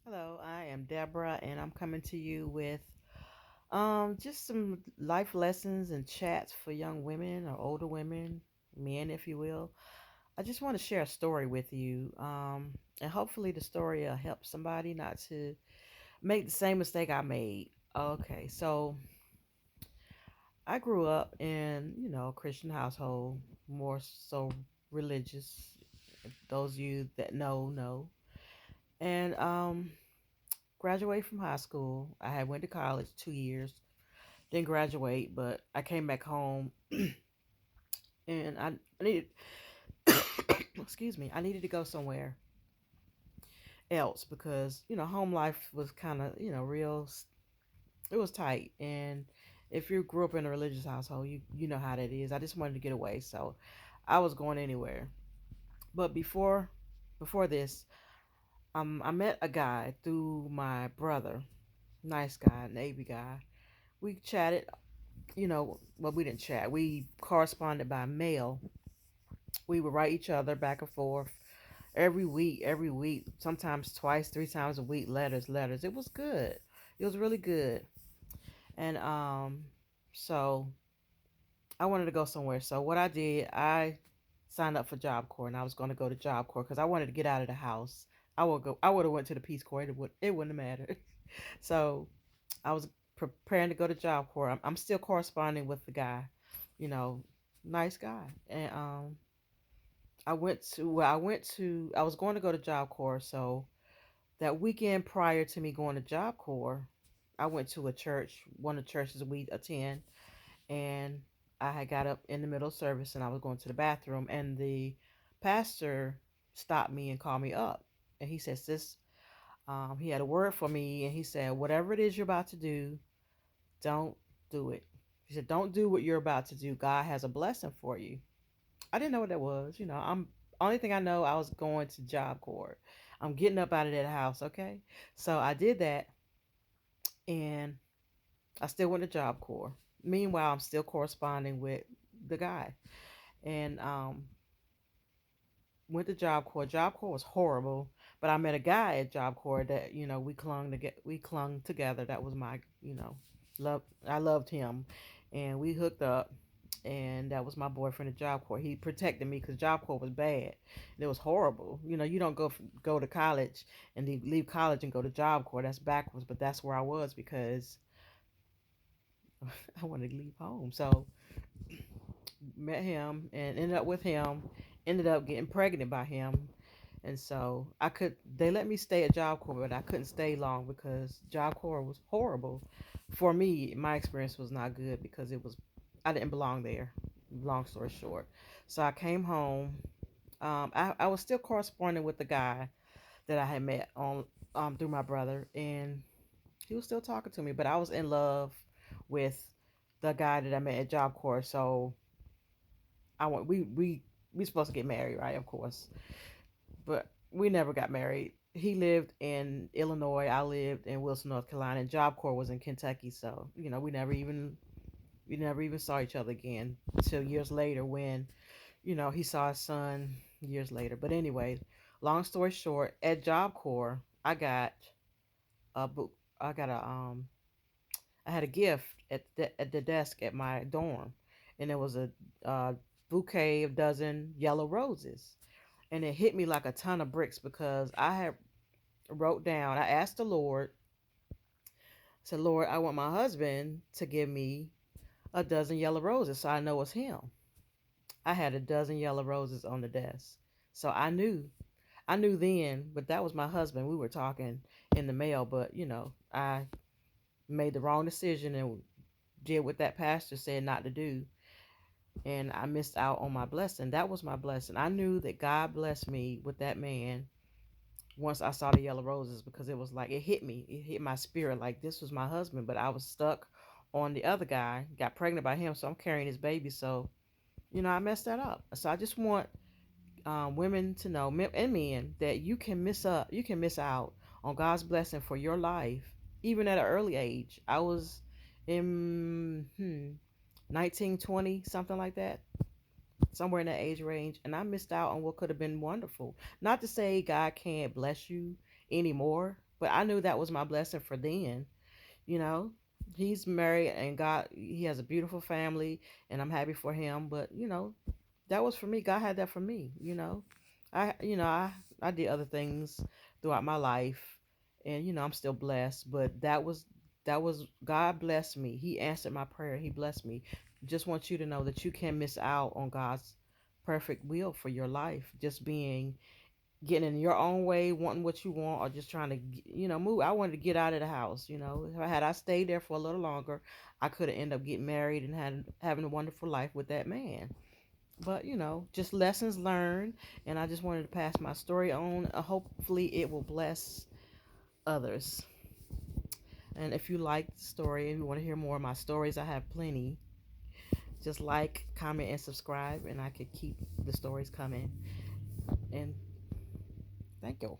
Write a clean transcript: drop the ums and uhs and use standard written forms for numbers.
Hello, I am Deborah, and I'm coming to you with just some life lessons and chats for young women or older women, men, if you will. I just want to share a story with you, and hopefully the story will help somebody not to make the same mistake I made. Okay, so I grew up in a Christian household, more so religious. Those of you that know, and graduated from high school. I had went to college 2 years, didn't graduate, but I came back home and I needed excuse me, I needed to go somewhere else because home life was kind of real. It was tight, and if you grew up in a religious household, you know how that is. I just wanted to get away, so I was going anywhere. But before this, I met a guy through my brother, nice guy, Navy guy. We chatted, well, we didn't chat. We corresponded by mail. We would write each other back and forth every week, sometimes twice, three times a week, letters. It was good. It was really good. And so I wanted to go somewhere. So what I did, I signed up for Job Corps, and I was going to go to Job Corps because I wanted to get out of the house. I would have went to the Peace Corps. It wouldn't have mattered. So I was preparing to go to Job Corps. I'm still corresponding with the guy, you know, nice guy. And I was going to go to Job Corps. So that weekend prior to me going to Job Corps, I went to a church, one of the churches we attend, and I had got up in the middle of service and I was going to the bathroom, and the pastor stopped me and called me up, and he said, "Sis, he had a word for me, and he said, whatever it is you're about to do, don't do it." He said, "Don't do what you're about to do. God has a blessing for you." I didn't know what that was. I'm only thing I know, I was going to Job Corps. I'm getting up out of that house, okay? So I did that, and I still went to Job Corps. Meanwhile, I'm still corresponding with the guy, and went to Job Corps. Job Corps was horrible, but I met a guy at Job Corps that we clung together. That was my love. I loved him, and we hooked up. And that was my boyfriend at Job Corps. He protected me because Job Corps was bad. It was horrible. You don't go to college and leave college and go to Job Corps. That's backwards. But that's where I was because I wanted to leave home. So met him and ended up with him. Ended up getting pregnant by him. And so they let me stay at Job Corps, but I couldn't stay long because Job Corps was horrible. For me, my experience was not good because I didn't belong there. Long story short. So I came home. I was still corresponding with the guy that I had met on through my brother, and he was still talking to me, but I was in love with the guy that I met at Job Corps. So I want we supposed to get married, right? Of course, but we never got married. He lived in Illinois. I lived in Wilson, North Carolina, and Job Corps was in Kentucky. So we never even saw each other again until years later when he saw his son years later. But anyway, long story short, at Job Corps, a book. I got a I had a gift at the desk at my dorm, and it was a bouquet of dozen yellow roses, and it hit me like a ton of bricks because I had wrote down. I asked the Lord, said, "Lord, I want my husband to give me a dozen yellow roses, so I know it's him." I had a dozen yellow roses on the desk, so I knew then, but that was my husband. We were talking in the mail, but I made the wrong decision and did what that pastor said not to do, and I missed out on my blessing. That was my blessing. I knew that God blessed me with that man once I saw the yellow roses because it was like it hit me. It hit my spirit like this was my husband, but I was stuck on the other guy. Got pregnant by him, so I'm carrying his baby. So I messed that up. So I just want women to know and men that you can miss out on God's blessing for your life, even at an early age. I was in 19, 20, something like that, somewhere in that age range, and I missed out on what could have been wonderful. Not to say God can't bless you anymore, But I knew that was my blessing for then, you know. He's married and God, he has a beautiful family, and I'm happy for him. But that was for me. God had that for me. I did other things throughout my life, and I'm still blessed. But that was God blessed me. He answered my prayer. He blessed me. Just want you to know that you can't miss out on God's perfect will for your life. Just being getting in your own way, wanting what you want, or just trying to, move. I wanted to get out of the house. Had I stayed there for a little longer, I could have ended up getting married and having a wonderful life with that man. But just lessons learned, and I just wanted to pass my story on. Hopefully, it will bless others. And if you like the story and you want to hear more of my stories, I have plenty. Just like, comment, and subscribe, and I could keep the stories coming. And thank you.